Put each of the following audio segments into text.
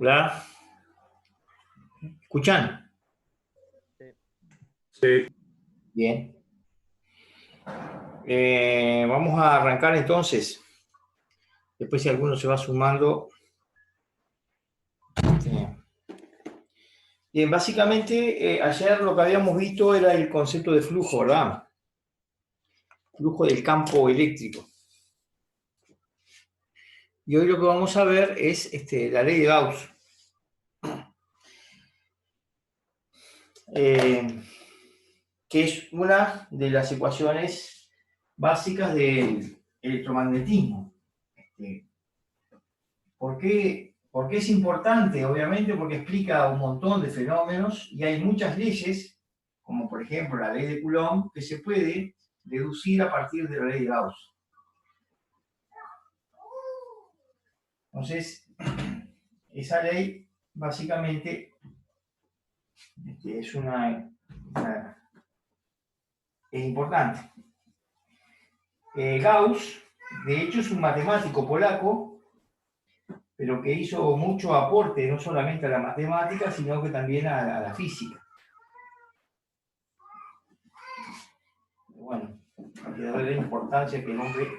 Hola, ¿escuchan? Sí. Bien. Vamos a arrancar entonces. Después si alguno se va sumando. Bien, básicamente ayer lo que habíamos visto era el concepto de flujo, ¿verdad? Flujo del campo eléctrico. Y hoy lo que vamos a ver es la ley de Gauss. Que es una de las ecuaciones básicas del electromagnetismo. ¿Por qué es importante? Obviamente porque explica un montón de fenómenos y hay muchas leyes, como por ejemplo la ley de Coulomb, que se puede deducir a partir de la ley de Gauss. Entonces, esa ley básicamente es es importante. Gauss, de hecho, es un matemático polaco, pero que hizo mucho aporte no solamente a la matemática, sino que también a la física. Bueno, hay que darle la importancia que el hombre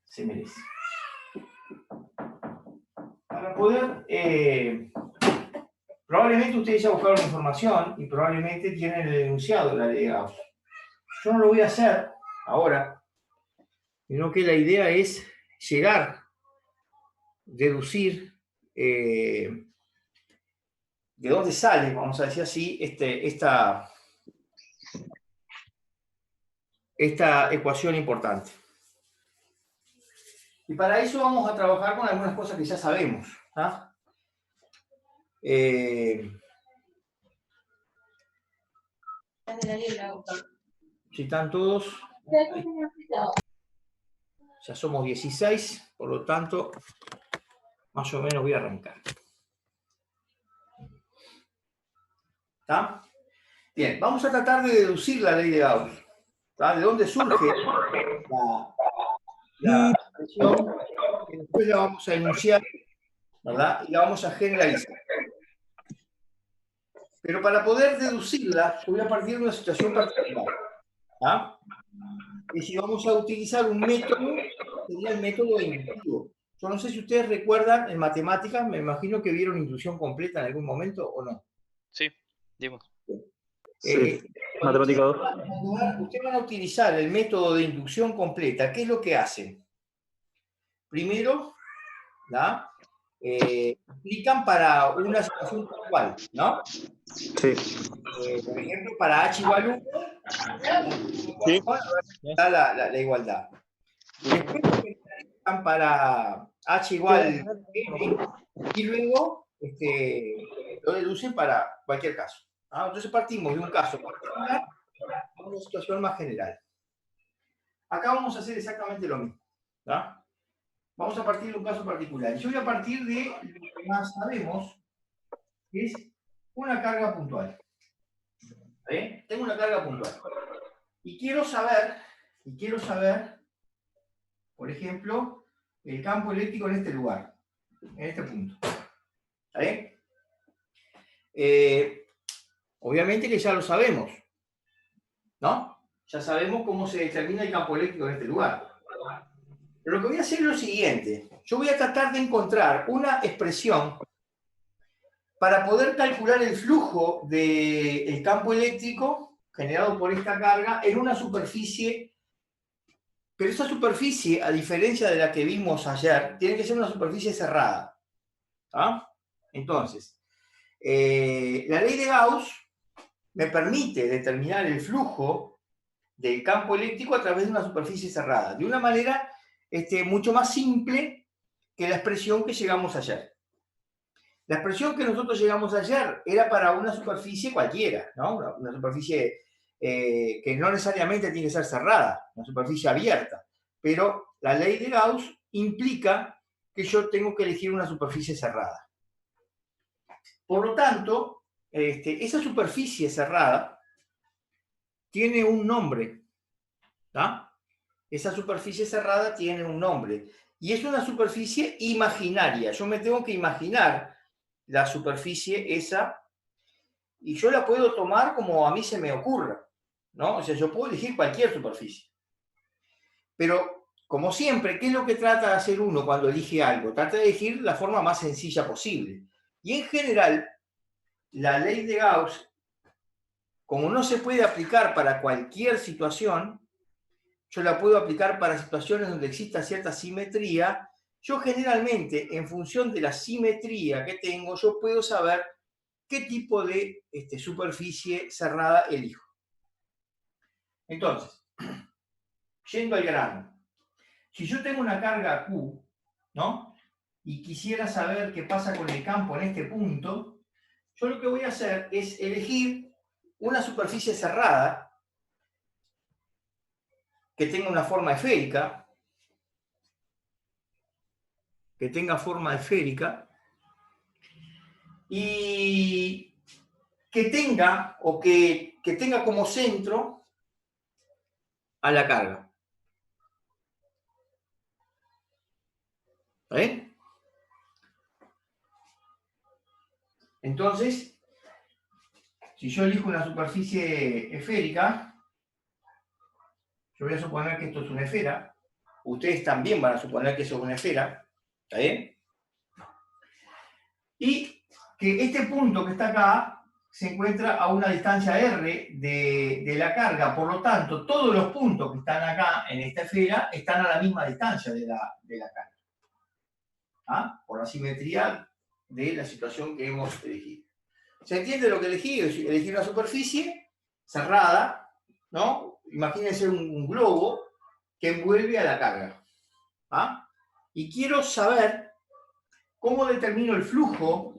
se merece. Para poder, probablemente ustedes ya buscaron información y probablemente tienen el enunciado de la ley de Gauss. Yo no lo voy a hacer ahora, sino que la idea es llegar, deducir de dónde sale, vamos a decir así, esta ecuación importante. Y para eso vamos a trabajar con algunas cosas que ya sabemos. ¿Ah? Si están todos, ya somos 16, por lo tanto, más o menos voy a arrancar. ¿Está? Bien, vamos a tratar de deducir la ley de Gauss. ¿Está? ¿De dónde surge la expresión? Que después la vamos a enunciar, ¿verdad? Y la vamos a generalizar. Pero para poder deducirla, yo voy a partir de una situación particular. ¿Está? Y si vamos a utilizar un método, sería el método inductivo. Yo no sé si ustedes recuerdan en matemáticas, me imagino que vieron inducción completa en algún momento o no. Sí, dimos. Sí, matemática 2. Ustedes van a utilizar el método de inducción completa. ¿Qué es lo que hacen? Primero, ¿no? Aplican para una situación puntual, ¿no? Sí. Por ejemplo, para H igual 1, Sí. está la igualdad. Después aplican para H igual N y luego lo deducen para cualquier caso. ¿Ah? Entonces partimos de un caso particular a una situación más general. Acá vamos a hacer exactamente lo mismo. ¿Ah? Vamos a partir de un caso particular. Yo voy a partir de lo que más sabemos, que es una carga puntual. Tengo una carga puntual. Y quiero saber, por ejemplo, el campo eléctrico en este lugar, en este punto. ¿Está bien? Obviamente que ya lo sabemos, ¿no? Ya sabemos cómo se determina el campo eléctrico en este lugar. Pero lo que voy a hacer es lo siguiente. Yo voy a tratar de encontrar una expresión para poder calcular el flujo del campo eléctrico generado por esta carga en una superficie, pero esa superficie, a diferencia de la que vimos ayer, tiene que ser una superficie cerrada. ¿Ah? Entonces, la ley de Gauss me permite determinar el flujo del campo eléctrico a través de una superficie cerrada, de una manera mucho más simple que la expresión que llegamos ayer. La expresión que nosotros llegamos ayer era para una superficie cualquiera, ¿no? Una superficie que no necesariamente tiene que ser cerrada, una superficie abierta. Pero la ley de Gauss implica que yo tengo que elegir una superficie cerrada. Por lo tanto, esa superficie cerrada tiene un nombre. ¿Tá? Esa superficie cerrada tiene un nombre. Y es una superficie imaginaria. Yo me tengo que imaginar la superficie esa y yo la puedo tomar como a mí se me ocurra, ¿no? O sea, yo puedo elegir cualquier superficie. Pero, como siempre, ¿qué es lo que trata de hacer uno cuando elige algo? Trata de elegir la forma más sencilla posible. Y en general, la ley de Gauss, como no se puede aplicar para cualquier situación, yo la puedo aplicar para situaciones donde exista cierta simetría. Yo generalmente, en función de la simetría que tengo, yo puedo saber qué tipo de superficie cerrada elijo. Entonces, yendo al grano, si yo tengo una carga Q, ¿no? Y quisiera saber qué pasa con el campo en este punto, yo lo que voy a hacer es elegir una superficie cerrada que tenga una forma esférica, y que tenga que tenga como centro a la carga. ¿Ven? Entonces, si yo elijo una superficie esférica, yo voy a suponer que esto es una esfera. Ustedes también van a suponer que eso es una esfera. ¿Está bien? Y que este punto que está acá se encuentra a una distancia r de la carga. Por lo tanto, todos los puntos que están acá en esta esfera están a la misma distancia de la carga. ¿Ah? Por la simetría de la situación que hemos elegido. ¿Se entiende lo que elegí? Elegí una superficie cerrada, ¿no? Imagínense un globo que envuelve a la carga. ¿Ah? Y quiero saber cómo determino el flujo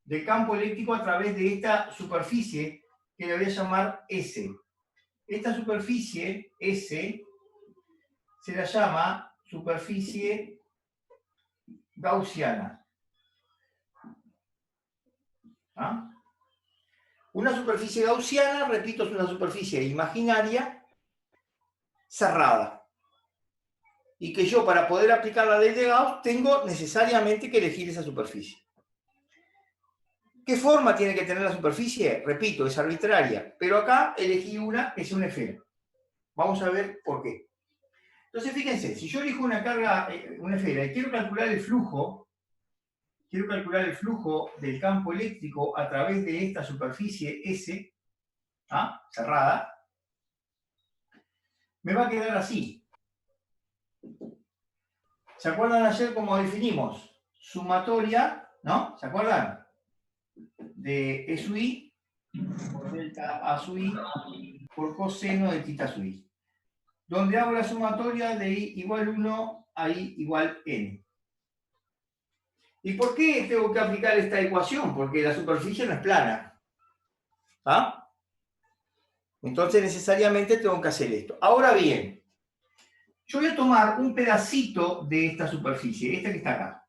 del campo eléctrico a través de esta superficie que le voy a llamar S. Esta superficie S se la llama superficie gaussiana. ¿Ah? Una superficie gaussiana, repito, es una superficie imaginaria cerrada. Y que yo, para poder aplicar la ley de Gauss, tengo necesariamente que elegir esa superficie. ¿Qué forma tiene que tener la superficie? Repito, es arbitraria. Pero acá elegí una que es una esfera. Vamos a ver por qué. Entonces, fíjense, si yo elijo una carga, una esfera, y quiero calcular el flujo del campo eléctrico a través de esta superficie S, ¿ah? Cerrada, me va a quedar así. ¿Se acuerdan ayer cómo definimos? Sumatoria, ¿no? ¿Se acuerdan? De E sub I por delta A sub I por coseno de θ sub I. Donde hago la sumatoria de I igual 1 a I igual N. ¿Y por qué tengo que aplicar esta ecuación? Porque la superficie no es plana. ¿Ah? Entonces necesariamente tengo que hacer esto. Ahora bien, yo voy a tomar un pedacito de esta superficie, esta que está acá,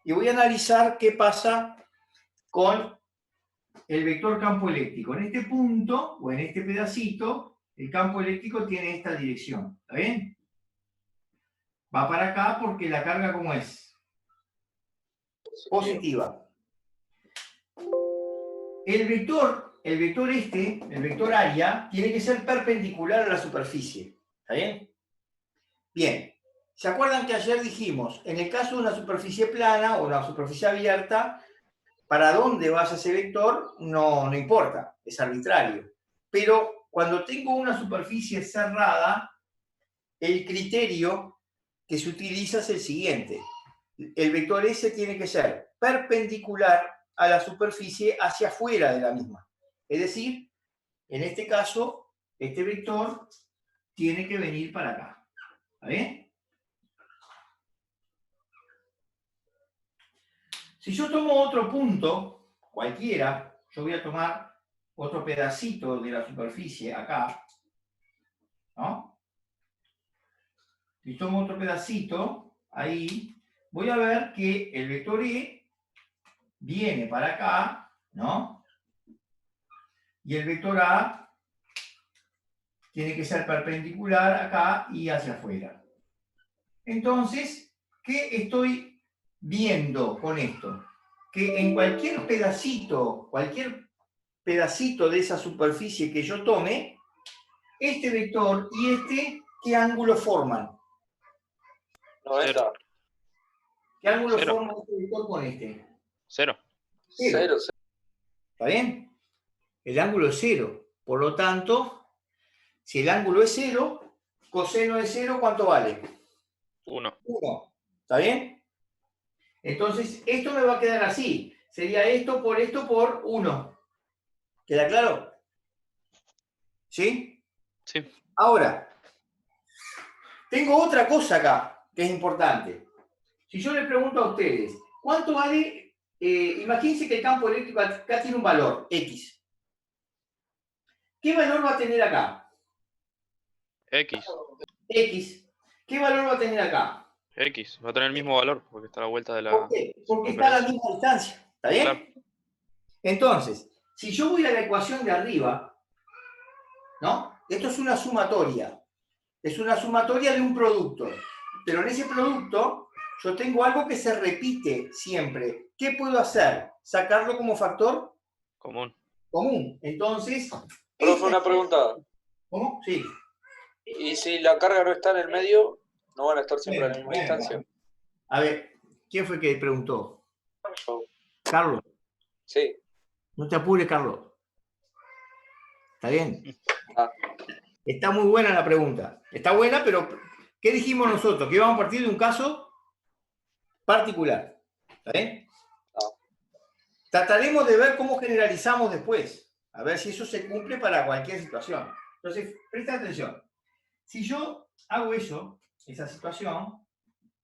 y voy a analizar qué pasa con el vector campo eléctrico. En este punto, o en este pedacito, el campo eléctrico tiene esta dirección. ¿Está bien? Va para acá porque la carga, ¿cómo es? Positiva. El vector área, tiene que ser perpendicular a la superficie. ¿Está bien? Bien. ¿Se acuerdan que ayer dijimos, en el caso de una superficie plana o una superficie abierta, para dónde vaya ese vector no importa, es arbitrario. Pero cuando tengo una superficie cerrada, el criterio que se utiliza es el siguiente. El vector S tiene que ser perpendicular a la superficie hacia afuera de la misma. Es decir, en este caso, este vector tiene que venir para acá. ¿Está bien? Si yo tomo otro punto, cualquiera, yo voy a tomar otro pedacito de la superficie acá, ¿no? Si tomo otro pedacito, ahí, voy a ver que el vector E viene para acá, ¿no? Y el vector A tiene que ser perpendicular acá y hacia afuera. Entonces, ¿qué estoy viendo con esto? que en cualquier pedacito de esa superficie que yo tome, este vector y este, ¿qué ángulo forman? 90. ¿Qué ángulo Cero. forma este vector con este? 0. Cero. ¿Está bien? El ángulo es 0. Por lo tanto, si el ángulo es 0, coseno de 0, ¿cuánto vale? 1. 1. ¿Está bien? Entonces, esto me va a quedar así. Sería esto por 1. ¿Queda claro? ¿Sí? Sí. Ahora, tengo otra cosa acá que es importante. Si yo les pregunto a ustedes, ¿cuánto vale? Imagínense que el campo eléctrico acá tiene un valor, X. ¿Qué valor va a tener acá? X. X. ¿Qué valor va a tener acá? X. Va a tener el mismo valor porque está a la vuelta de la ¿Por qué? Porque está a la misma distancia. ¿Está bien? Claro. Entonces, si yo voy a la ecuación de arriba, ¿no? Esto es una sumatoria. Es una sumatoria de un producto. Pero en ese producto yo tengo algo que se repite siempre. ¿Qué puedo hacer? ¿Sacarlo como factor? Común. Común. Entonces... Profe, una pregunta. ¿Cómo? Sí. ¿Y si la carga no está en el medio, no van a estar siempre a la misma Bueno. distancia? A ver, ¿quién fue que preguntó? Yo. Carlos. Sí. No te apures, Carlos. ¿Está bien? Ah. Está muy buena la pregunta. Está buena, pero ¿qué dijimos nosotros? Que íbamos a partir de un caso particular. ¿Está bien? Ah. Trataremos de ver cómo generalizamos después. A ver si eso se cumple para cualquier situación. Entonces, presta atención. Si yo hago eso, esa situación,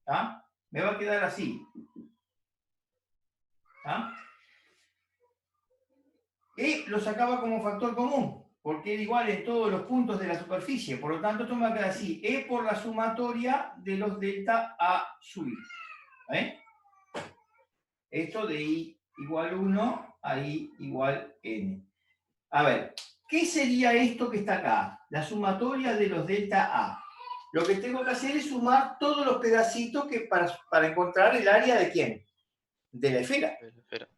¿ah? Me va a quedar así. ¿Ah? E lo sacaba como factor común, porque era igual en todos los puntos de la superficie. Por lo tanto, esto me va a quedar así. E por la sumatoria de los delta A sub I. ¿Eh? Esto de I igual 1 a I igual N. A ver, ¿qué sería esto que está acá? La sumatoria de los delta A. Lo que tengo que hacer es sumar todos los pedacitos que para encontrar el área de quién? De la esfera. Espera.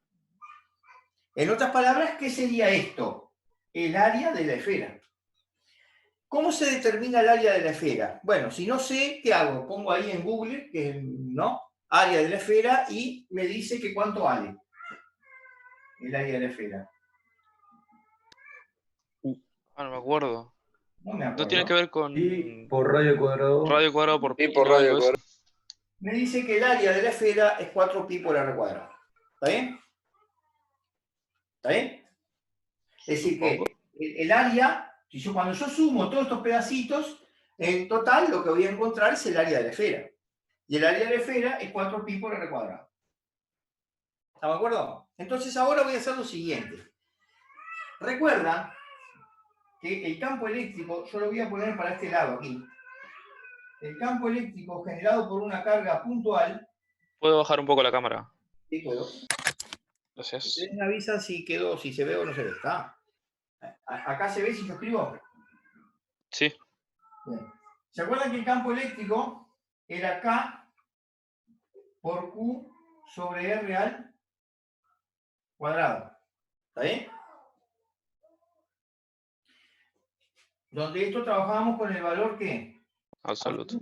En otras palabras, ¿qué sería esto? El área de la esfera. ¿Cómo se determina el área de la esfera? Bueno, si no sé, ¿qué hago? Pongo ahí en Google, ¿no? Área de la esfera y me dice que cuánto vale el área de la esfera. Ah, no me acuerdo. No me acuerdo. No tiene que ver con Y por radio cuadrado. radio cuadrado por Y pi, por ¿no? radio Algo de eso. cuadrado. Me dice que el área de la esfera es 4pi por r cuadrado. ¿Está bien? ¿Está bien? Es decir, que Supongo. el área, cuando yo sumo todos estos pedacitos, en total lo que voy a encontrar es el área de la esfera. Y el área de la esfera es 4pi por r cuadrado. ¿Estamos de acuerdo? Entonces ahora voy a hacer lo siguiente. Recuerda que el campo eléctrico, yo lo voy a poner para este lado aquí. El campo eléctrico generado por una carga puntual. ¿Puedo bajar un poco la cámara? Sí, puedo. Gracias. Ustedes me avisan si quedó, si se ve o no se ve. ¿Está? ¿Acá se ve si yo escribo? Sí. Bien. ¿Se acuerdan que el campo eléctrico era K por Q sobre R al cuadrado? ¿Está bien? Donde esto trabajábamos con el valor ¿qué? Absoluto.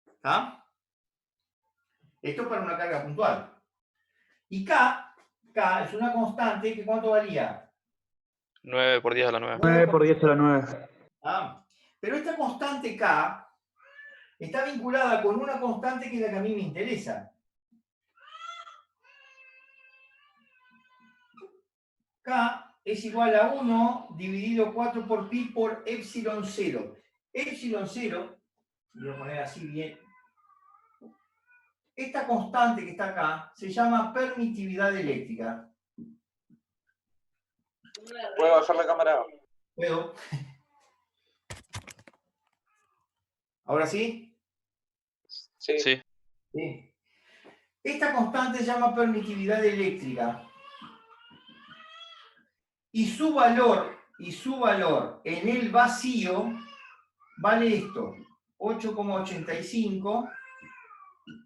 ¿Está? Esto para una carga puntual. Y K es una constante que ¿cuánto valía? 9 por 10 a la 9. 9 por 10 a la 9. Ah, pero esta constante K está vinculada con una constante que es la que a mí me interesa. K es igual a 1 dividido 4 por pi por epsilon 0. Epsilon 0, voy a poner así bien. Esta constante que está acá se llama permitividad eléctrica. ¿Puede bajar la cámara? ¿Puedo? ¿Ahora sí? Sí. Sí. Sí. Esta constante se llama permitividad eléctrica. Y su valor en el vacío vale esto, 8,85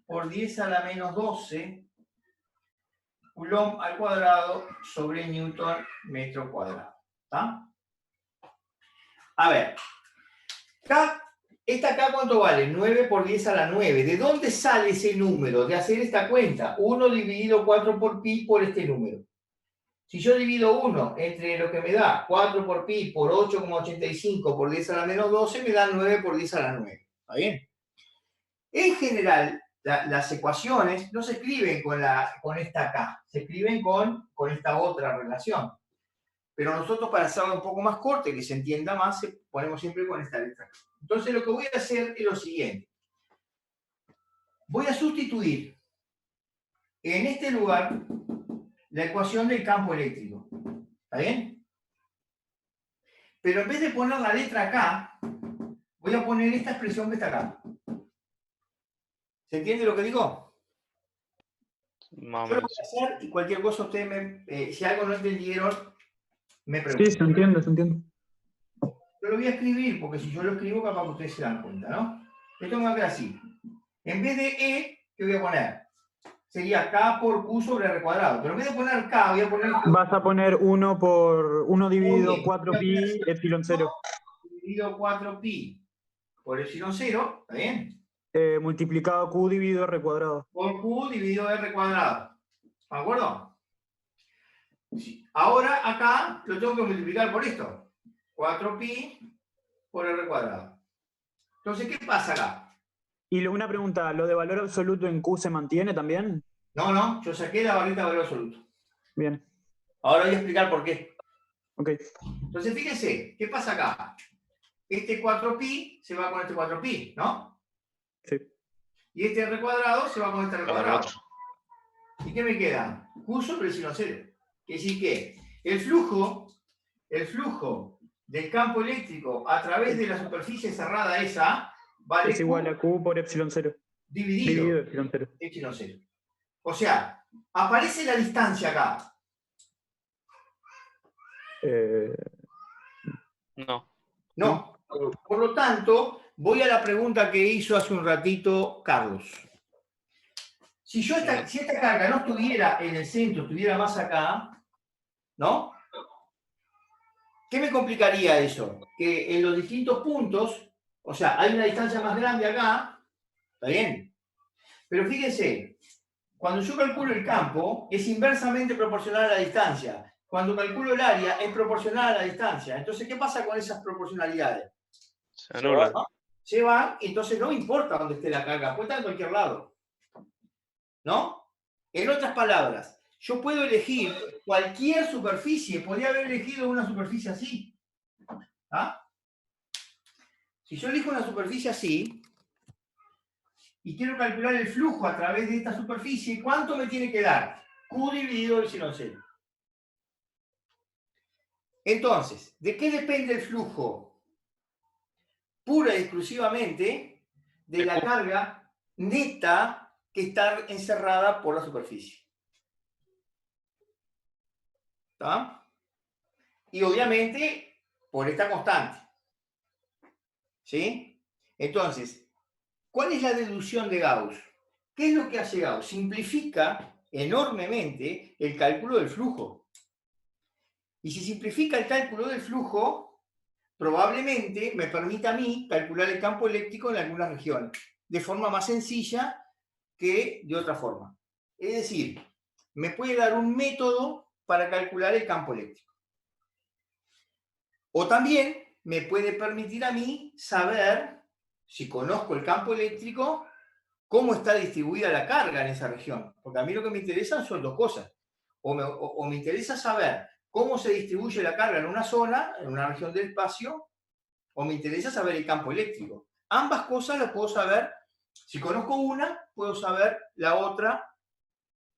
por 10 a la menos 12 Coulomb al cuadrado sobre Newton metro cuadrado. ¿Está? A ver, esta K, ¿cuánto vale? 9 por 10 a la 9. ¿De dónde sale ese número? De hacer esta cuenta. 1 dividido 4 por pi por este número. Si yo divido 1 entre lo que me da 4 por pi por 8,85 por 10 a la menos 12, me da 9 por 10 a la 9. ¿Está bien? En general, las ecuaciones no se escriben con esta K, se escriben con esta otra relación. Pero nosotros, para hacerlo un poco más corto y que se entienda más, ponemos siempre con esta letra K. Entonces, lo que voy a hacer es lo siguiente. Voy a sustituir en este lugar la ecuación del campo eléctrico. ¿Está bien? Pero en vez de poner la letra K, voy a poner esta expresión que está acá. ¿Se entiende lo que digo? Más o Yo lo menos. voy a hacer y cualquier cosa ustedes si algo no entendieron, me preguntan. Sí, se entiende, se entiende. Yo lo voy a escribir, porque si yo lo escribo, capaz que ustedes se dan cuenta, ¿no? Esto me va a quedar así. En vez de E, ¿qué voy a poner? Sería K por Q sobre R cuadrado. Pero en vez de poner K, voy a poner... Vas a poner 1 por 1 dividido Muy bien. 4pi epsilon 0. Dividido 4pi por epsilon 0, ¿está bien? Multiplicado q dividido r cuadrado. Por Q dividido R cuadrado. ¿De acuerdo? Sí. Ahora acá lo tengo que multiplicar por esto. 4pi por R cuadrado. Entonces, ¿qué pasa acá? Y una pregunta, ¿lo de valor absoluto en q se mantiene también? No, yo saqué la barrita de valor absoluto. Bien, Ahora voy a explicar por qué. ok. Entonces, fíjense, ¿qué pasa acá? Este 4pi se va con este 4pi, ¿no? Sí. Y este R cuadrado se va con este R Para el cuadrado. otro. ¿Y qué me queda? Q sobre epsilon 0. Quiere decir que el flujo del campo eléctrico a través de la superficie cerrada esa vale Es igual a q por epsilon 0. dividido Dividido epsilon 0. epsilon 0. O sea, aparece la distancia acá. No. No. Por lo tanto, voy a la pregunta que hizo hace un ratito Carlos. Si esta carga no estuviera en el centro, estuviera más acá, ¿no? ¿Qué me complicaría eso? Que en los distintos puntos, o sea, hay una distancia más grande acá, ¿está bien? Pero fíjense, cuando yo calculo el campo, es inversamente proporcional a la distancia. Cuando calculo el área, es proporcional a la distancia. Entonces, ¿qué pasa con esas proporcionalidades? Se anula. Se van, entonces no importa dónde esté la carga, puede estar en cualquier lado. ¿No? En otras palabras, yo puedo elegir cualquier superficie, podría haber elegido una superficie así. ¿Ah? Si yo elijo una superficie así y quiero calcular el flujo a través de esta superficie, ¿cuánto me tiene que dar? Q dividido epsilon 0. Entonces, ¿de qué depende el flujo? Pura y exclusivamente de la carga neta que está encerrada por la superficie. ¿Está? Y obviamente por esta constante. ¿Sí? Entonces, ¿cuál es la deducción de Gauss? ¿Qué es lo que hace Gauss? Simplifica enormemente el cálculo del flujo. Y si simplifica el cálculo del flujo, probablemente me permita a mí calcular el campo eléctrico en algunas regiones, de forma más sencilla que de otra forma. Es decir, me puede dar un método para calcular el campo eléctrico. O también me puede permitir a mí saber, si conozco el campo eléctrico, cómo está distribuida la carga en esa región. Porque a mí lo que me interesan son dos cosas. O me interesa saber cómo se distribuye la carga en una zona, en una región del espacio, o me interesa saber el campo eléctrico. Ambas cosas las puedo saber. Si conozco una, puedo saber la otra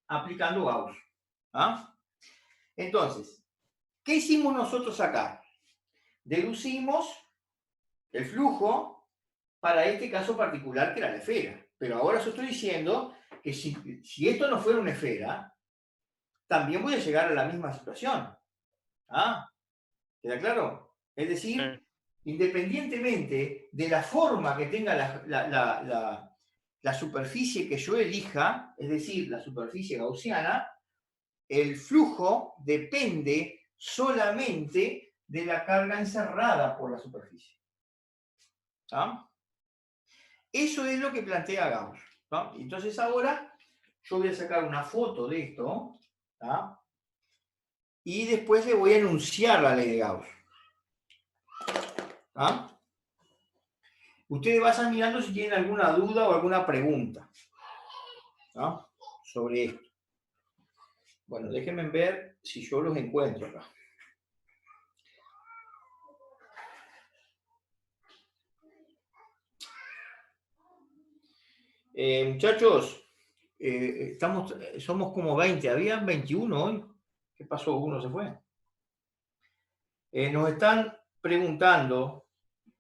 aplicando Gauss. ¿Ah? Entonces, ¿qué hicimos nosotros acá? Deducimos el flujo para este caso particular que era la esfera. Pero ahora yo estoy diciendo que si esto no fuera una esfera, también voy a llegar a la misma situación. ¿Ah? ¿Queda claro? Es decir, independientemente de la forma que tenga la superficie que yo elija, es decir, la superficie gaussiana, el flujo depende solamente de la carga encerrada por la superficie. ¿Ah? Eso es lo que plantea Gauss. ¿No? Entonces ahora yo voy a sacar una foto de esto, ¿tá? Y después le voy a enunciar la ley de Gauss. ¿Ah? Ustedes vayan mirando si tienen alguna duda o alguna pregunta, ¿no?, sobre esto. Bueno, déjenme ver si yo los encuentro acá. Muchachos, somos como 20, habían 21 hoy. ¿Qué pasó? Uno se fue. Nos están preguntando,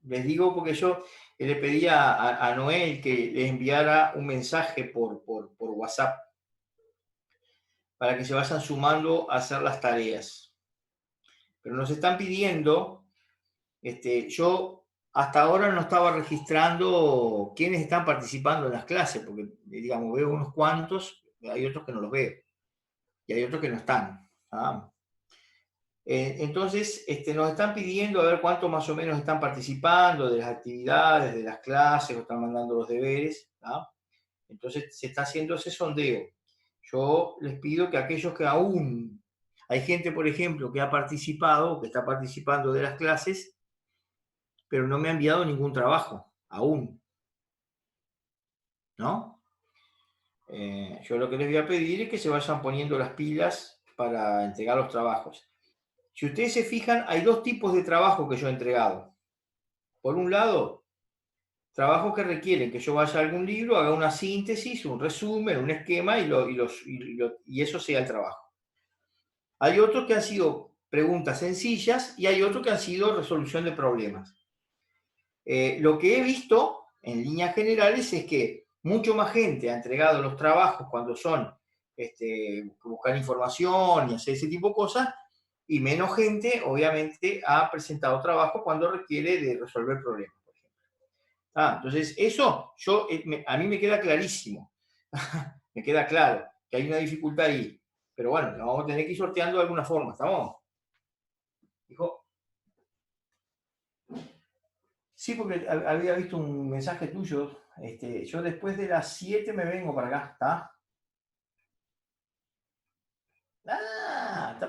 les digo porque yo le pedí a Noel que les enviara un mensaje por WhatsApp para que se vayan sumando a hacer las tareas. Pero nos están pidiendo, yo hasta ahora no estaba registrando quiénes están participando en las clases, porque, digamos, veo unos cuantos, hay otros que no los veo, y hay otros que no están. ¿Ah? Entonces, nos están pidiendo a ver cuántos más o menos están participando de las actividades, de las clases, o están mandando los deberes. ¿Ah? Entonces, se está haciendo ese sondeo. Yo les pido que aquellos que aún... Hay gente, por ejemplo, que ha participado, que está participando de las clases, pero no me ha enviado ningún trabajo, aún. ¿No? Yo lo que les voy a pedir es que se vayan poniendo las pilas para entregar los trabajos. Si ustedes se fijan, hay dos tipos de trabajo que yo he entregado. Por un lado, trabajos que requieren que yo vaya a algún libro, haga una síntesis, un resumen, un esquema y eso sea el trabajo. Hay otros que han sido preguntas sencillas y hay otros que han sido resolución de problemas. Lo que he visto en líneas generales es que mucho más gente ha entregado los trabajos cuando son buscar información y hacer ese tipo de cosas, y menos gente, obviamente, ha presentado trabajo cuando requiere de resolver problemas, por ejemplo. Entonces, eso a mí me queda clarísimo. Me queda claro que hay una dificultad ahí. Pero bueno, lo vamos a tener que ir sorteando de alguna forma, ¿estamos? Dijo. Sí, porque había visto un mensaje tuyo. Yo después de las 7 me vengo para acá, ¿está?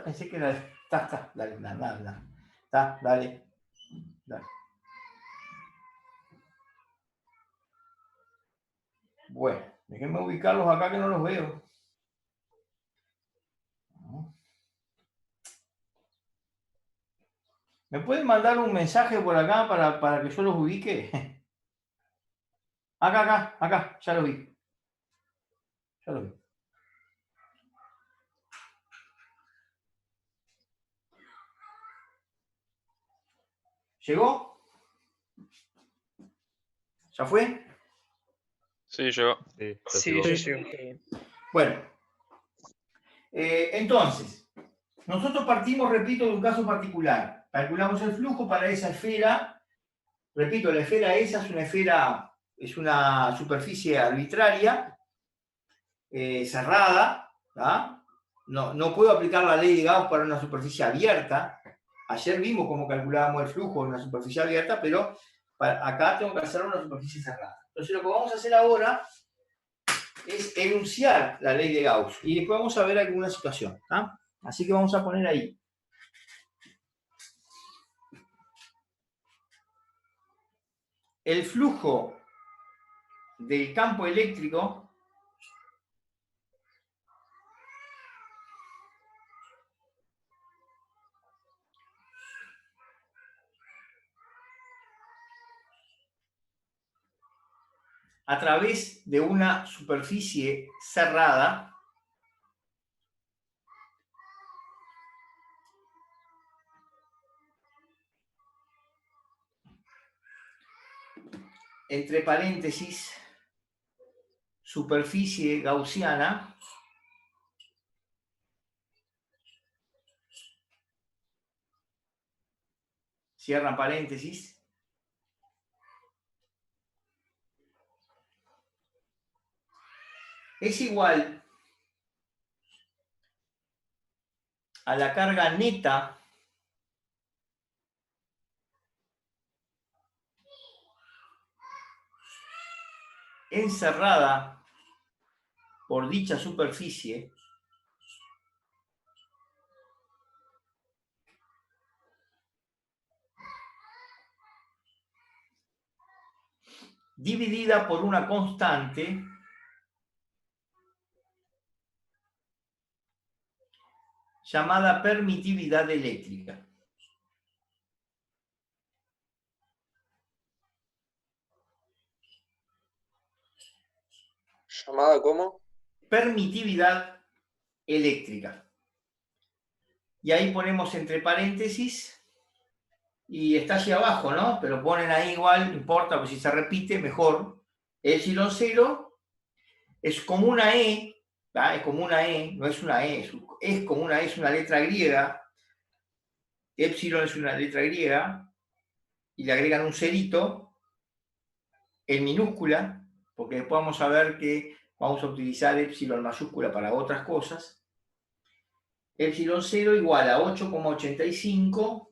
Pensé que era... Está, dale, nada. Está, dale. Bueno, déjenme ubicarlos acá que no los veo. ¿Me pueden mandar un mensaje por acá para que yo los ubique? Acá, ya lo vi. Ya lo vi. ¿Llegó? ¿Ya fue? Sí, llegó. Sí, sí. Bueno, entonces, nosotros partimos, repito, de un caso particular. Calculamos el flujo para esa esfera. Repito, la esfera esa es una superficie arbitraria, cerrada. No puedo aplicar la ley de Gauss para una superficie abierta. Ayer vimos cómo calculábamos el flujo en una superficie abierta, pero acá tengo que hacer una superficie cerrada. Entonces lo que vamos a hacer ahora es enunciar la ley de Gauss y después vamos a ver alguna situación. Así que vamos a poner ahí. El flujo del campo eléctrico a través de una superficie cerrada entre paréntesis superficie gaussiana cierran paréntesis es igual a la carga neta encerrada por dicha superficie dividida por una constante llamada permitividad eléctrica. ¿Llamada cómo? Permitividad eléctrica. Y ahí ponemos entre paréntesis, y está allí abajo, ¿no? Pero ponen ahí igual, no importa, pues si se repite, mejor. Epsilon 0 es como una E, ¿tá? Es como una E, no es una E, es como una E, es una letra griega. Epsilon es una letra griega, y le agregan un cerito en minúscula, porque después vamos a ver que vamos a utilizar epsilon mayúscula para otras cosas. Epsilon 0 igual a 8,85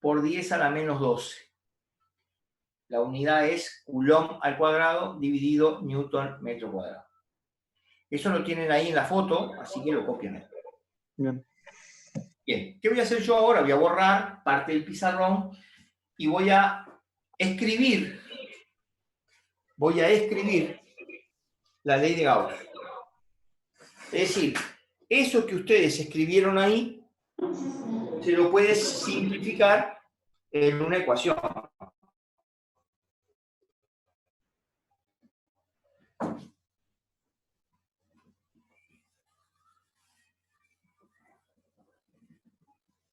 por 10 a la menos 12. La unidad es Coulomb al cuadrado dividido Newton metro cuadrado. Eso lo tienen ahí en la foto, así que lo copian. Bien. Bien, ¿qué voy a hacer yo ahora? Voy a borrar parte del pizarrón y voy a escribir la ley de Gauss. Es decir, eso que ustedes escribieron ahí se lo puedes simplificar en una ecuación.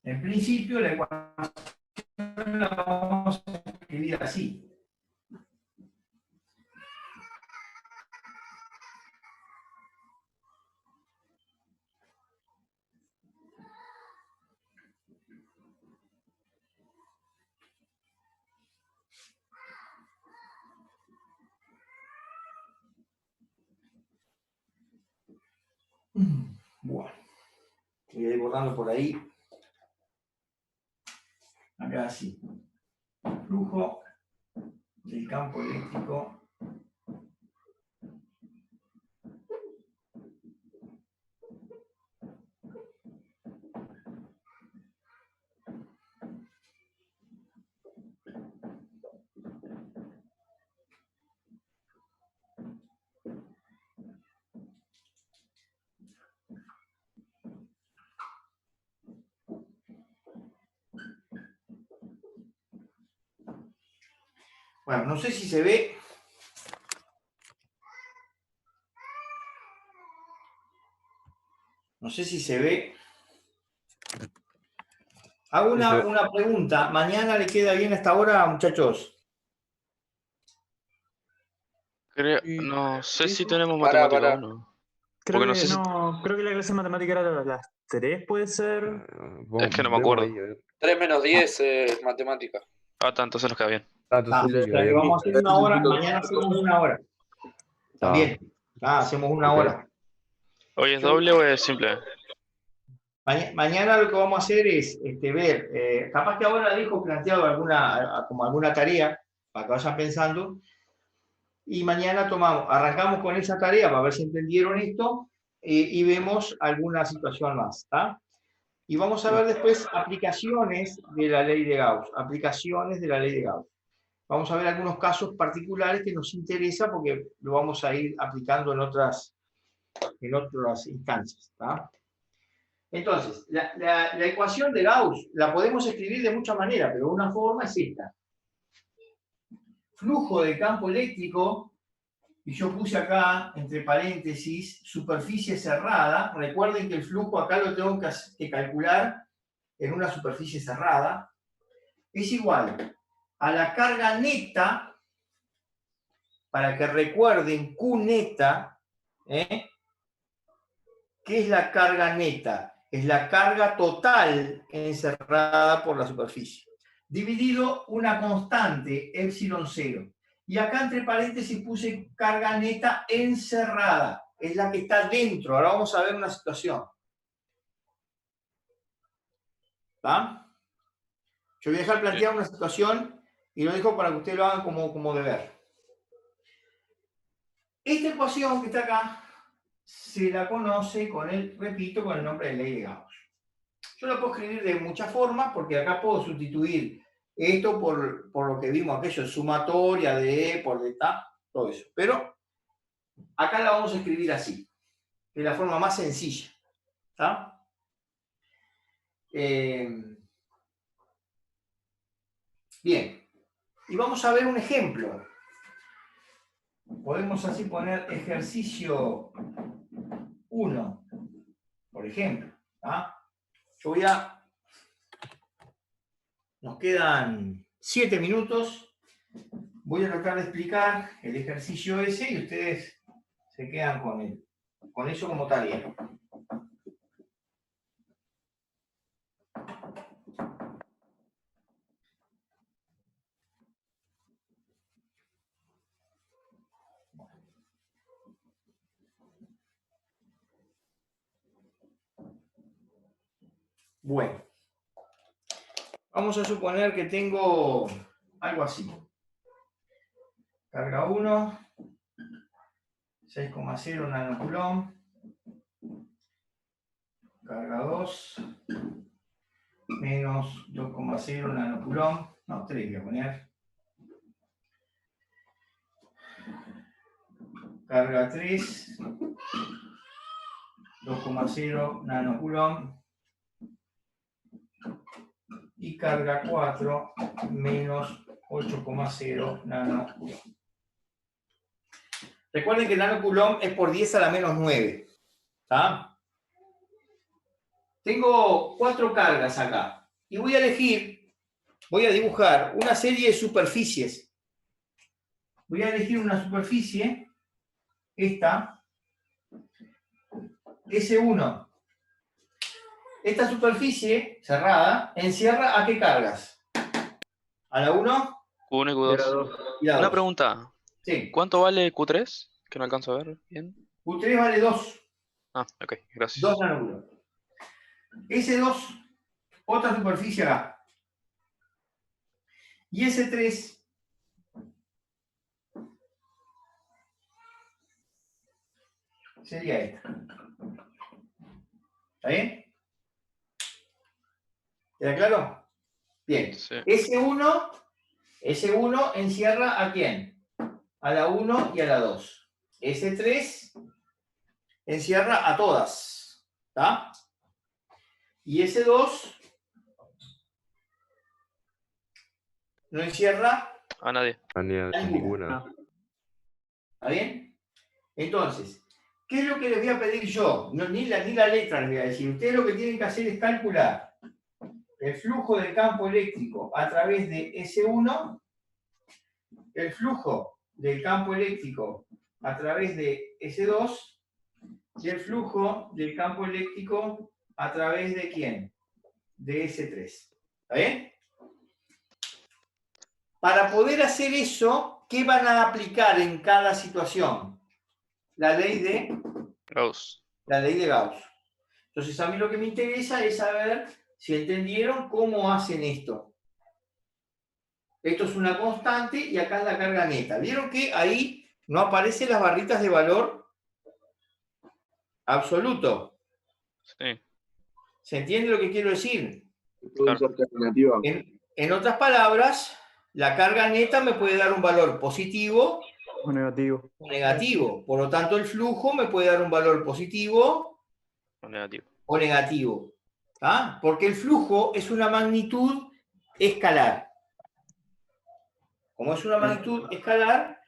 En principio, la ecuación la vamos a escribir así. Bueno, voy a ir borrando por ahí. Acá sí. Flujo del campo eléctrico Bueno, no sé si se ve. No sé si se ve. Hago una pregunta. ¿Mañana le queda bien a esta hora, muchachos? No sé si tenemos Pará, matemática pará. 1. Creo Porque no que sé si. no, creo que la clase de matemática era a las 3, puede ser. Es que no me acuerdo. 3 menos 10 es matemática. Ah, tanto, se nos queda bien. O sea, que vamos a hacer una hora. Mañana hacemos una hora. También. Hacemos una hora. ¿Hoy es doble o es simple? Mañana lo que vamos a hacer es ver, capaz que ahora dejo planteado alguna tarea para que vayan pensando, y mañana arrancamos con esa tarea para ver si entendieron esto, y vemos alguna situación más, ¿tá? Y vamos a ver después aplicaciones de la ley de Gauss, Vamos a ver algunos casos particulares que nos interesa porque lo vamos a ir aplicando en otras instancias, ¿tá? Entonces, la ecuación de Gauss la podemos escribir de muchas maneras, pero una forma es esta. Flujo de campo eléctrico, y yo puse acá, entre paréntesis, superficie cerrada. Recuerden que el flujo acá lo tengo que calcular en una superficie cerrada. Es igual a la carga neta, para que recuerden Q neta, ¿qué es la carga neta? Es la carga total encerrada por la superficie, dividido una constante, epsilon 0. Y acá entre paréntesis puse carga neta encerrada, es la que está dentro. Ahora vamos a ver una situación. ¿Va? Yo voy a dejar plantear una situación y lo dejo para que ustedes lo hagan como deber. Esta ecuación que está acá se la conoce repito, con el nombre de ley de Gauss. Yo la puedo escribir de muchas formas porque acá puedo sustituir esto por lo que vimos aquello, sumatoria de E por de ta, todo eso. Pero acá la vamos a escribir así, que es la forma más sencilla. ¿Está? Bien, y vamos a ver un ejemplo. Podemos así poner ejercicio 1, por ejemplo. ¿Ah? Yo nos quedan 7 minutos. Voy a tratar de explicar el ejercicio ese y ustedes se quedan con eso como tarea. Bueno, vamos a suponer que tengo algo así. Carga 1, 6,0 nanocoulomb. Carga 2, menos 2,0 nanocoulomb. No, 3 voy a poner. Carga 3, 2,0 nanocoulomb. Y carga 4, menos 8,0 nanocoulomb. Recuerden que el nanocoulomb es por 10 a la menos 9. ¿Está? Tengo 4 cargas acá. Y voy a dibujar una serie de superficies. Voy a elegir una superficie, esta, S1. Esta superficie cerrada encierra ¿a qué cargas? ¿A la 1? Q1 y Q2. Y la 2. Una pregunta. Sí. ¿Cuánto vale Q3? Que no alcanzo a ver bien. Q3 vale 2. Ah, ok, gracias. 2 nanocoulomb. S2, otra superficie acá. Y S3 sería esta. ¿Está bien? ¿Queda claro? Bien. Sí. S1 encierra ¿a quién? A la 1 y a la 2. S3 encierra a todas. ¿Está? Y S2 no encierra A nadie. A ninguna. ¿Está bien? Entonces, ¿qué es lo que les voy a pedir yo? No, ni la letra les voy a decir. Ustedes lo que tienen que hacer es calcular el flujo del campo eléctrico a través de S1, el flujo del campo eléctrico a través de S2 y el flujo del campo eléctrico a través de ¿quién? De S3. ¿Está bien? Para poder hacer eso, ¿qué van a aplicar en cada situación? La ley de Gauss. Entonces, a mí lo que me interesa es saber si entendieron cómo hacen esto. Esto es una constante y acá es la carga neta. ¿Vieron que ahí no aparecen las barritas de valor absoluto? Sí. ¿Se entiende lo que quiero decir? Claro. En otras palabras, la carga neta me puede dar un valor positivo O negativo. o negativo. Por lo tanto, el flujo me puede dar un valor positivo O negativo. o negativo. ¿Ah? Porque el flujo es una magnitud escalar. Como es una magnitud escalar,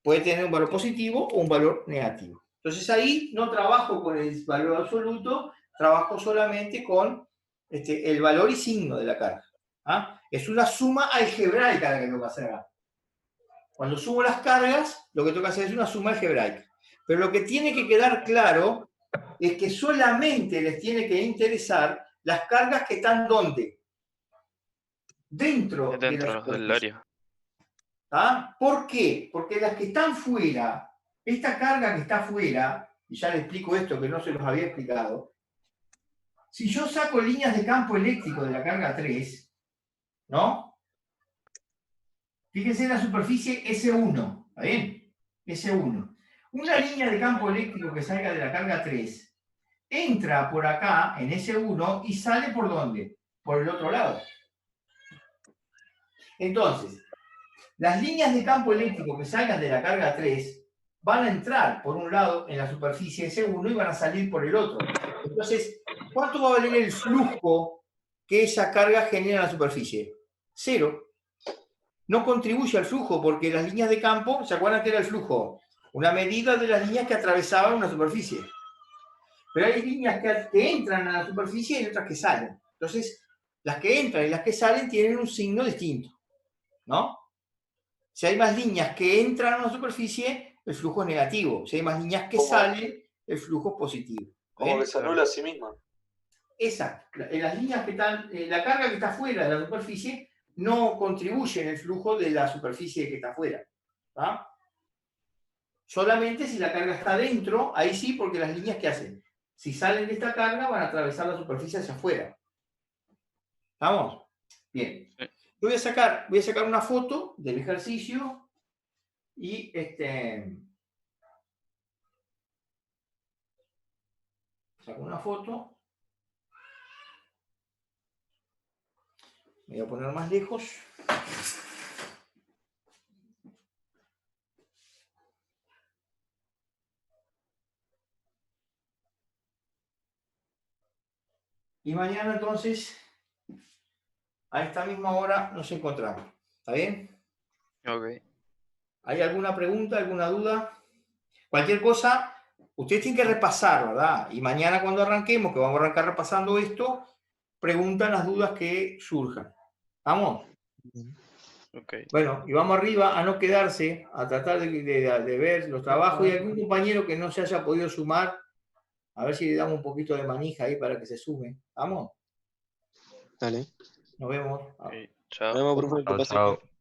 puede tener un valor positivo o un valor negativo. Entonces ahí no trabajo con el valor absoluto, trabajo solamente con el valor y signo de la carga. ¿Ah? Es una suma algebraica la que tengo que hacer acá. Cuando sumo las cargas, lo que tengo que hacer es una suma algebraica. Pero lo que tiene que quedar claro es que solamente les tiene que interesar las cargas que están ¿dónde? Dentro de la del área. ¿Ah? ¿Por qué? Porque las que están fuera, esta carga que está fuera, y ya les explico esto que no se los había explicado, si yo saco líneas de campo eléctrico de la carga 3, ¿no? Fíjense en la superficie S1, ¿está bien? S1. Una línea de campo eléctrico que salga de la carga 3 entra por acá en S1 y sale ¿por dónde? Por el otro lado. Entonces, las líneas de campo eléctrico que salgan de la carga 3 van a entrar por un lado en la superficie S1 y van a salir por el otro. Entonces, ¿cuánto va a valer el flujo que esa carga genera en la superficie? 0. No contribuye al flujo porque las líneas de campo, ¿se acuerdan que era el flujo? Una medida de las líneas que atravesaban una superficie. Pero hay líneas que entran a la superficie y otras que salen. Entonces, las que entran y las que salen tienen un signo distinto, ¿no? Si hay más líneas que entran a una superficie, el flujo es negativo. Si hay más líneas que salen, el flujo es positivo. Como que se anula a sí misma. Exacto. Las líneas que están, la carga que está fuera de la superficie no contribuye en el flujo de la superficie que está afuera. ¿Tá? Solamente si la carga está dentro, ahí sí, porque las líneas que hacen, si salen de esta carga, van a atravesar la superficie hacia afuera. ¿Estamos? Bien. Voy a sacar una foto del ejercicio y saco una foto. Me voy a poner más lejos. Y mañana entonces, a esta misma hora, nos encontramos. ¿Está bien? Ok. ¿Hay alguna pregunta, alguna duda? Cualquier cosa, ustedes tienen que repasar, ¿verdad? Y mañana cuando arranquemos, que vamos a arrancar repasando esto, preguntan las dudas que surjan. ¿Vamos? Okay. Bueno, y vamos arriba a no quedarse, a tratar de ver los trabajos y algún compañero que no se haya podido sumar, a ver si le damos un poquito de manija ahí para que se sume. ¿Vamos? Dale. Nos vemos. Okay. Chao. Nos vemos, profe. Que Chao, pase chao. bien.